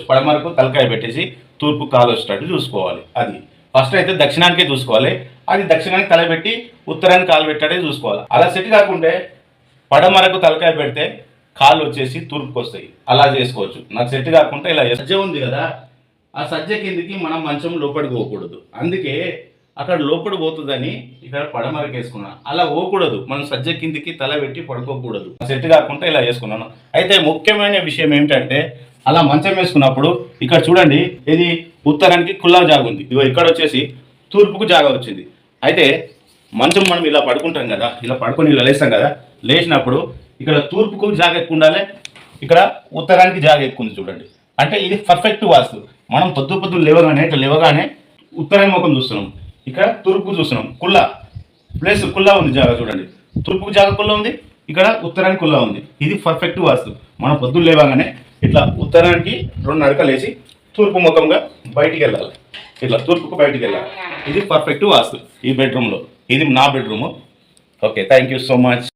పడమరకు తలకాయ పెట్టేసి తూర్పు కాలు వచ్చేటట్టు చూసుకోవాలి. అది ఫస్ట్ అయితే దక్షిణానికే చూసుకోవాలి. అది దక్షిణానికి తల పెట్టి ఉత్తరానికి కాలు పెట్టాడే చూసుకోవాలి. అలా సెట్ కాకుంటే పడమరకు తలకాయ పెడితే కాళ్ళు వచ్చేసి తూర్పుకి వస్తాయి. అలా చేసుకోవచ్చు. నాకు సెట్ కాకుండా ఇలా సజ్జ ఉంది కదా, ఆ సజ్జ కిందికి మనం మంచం లోపలికి పోకూడదు. అందుకే అక్కడ లోపలి పోతుందని ఇక్కడ పడమరకు వేసుకున్నాను. అలా పోకూడదు, మనం సజ్జ కిందికి తల పెట్టి పడుకోకూడదు. సెట్ కాకుండా ఇలా వేసుకున్నాను. అయితే ముఖ్యమైన విషయం ఏమిటంటే అలా మంచం వేసుకున్నప్పుడు ఇక్కడ చూడండి, ఇది ఉత్తరానికి కుల్లా జాగా ఉంది. ఇగో ఇక్కడ వచ్చేసి తూర్పుకు జాగా వచ్చింది. అయితే మంచం మనం ఇలా పడుకుంటాం కదా, ఇలా పడుకొని ఇలా లేస్తాం కదా, లేచినప్పుడు ఇక్కడ తూర్పుకు జాగా ఎక్కువ ఉండాలి, ఇక్కడ ఉత్తరానికి జాగా ఎక్కువ ఉంది. చూడండి, అంటే ఇది పర్ఫెక్ట్ వాస్తు. మనం పొద్దు లేవగానే ఇట్లా లేవగానే ఉత్తరాని ముఖం చూస్తున్నాం, ఇక్కడ తూర్పుకు చూస్తున్నాం. కుల్లా ప్లేస్ కుల్లా ఉంది జాగా. చూడండి, తూర్పుకు జాగా కుల్లా ఉంది, ఇక్కడ ఉత్తరానికి కుల్లా ఉంది. ఇది పర్ఫెక్ట్ వాస్తు. మనం పొద్దున్న లేవగానే ఇట్లా ఉత్తరానికి 2 నడకలు వేసి తూర్పు ముఖంగా బయటికి వెళ్ళాలి. ఇట్లా తూర్పుకు బయటికి వెళ్ళాలి. ఇది పర్ఫెక్ట్ వాస్తు ఈ బెడ్రూమ్లో. ఇది నా bedroom. Okay, thank you so much.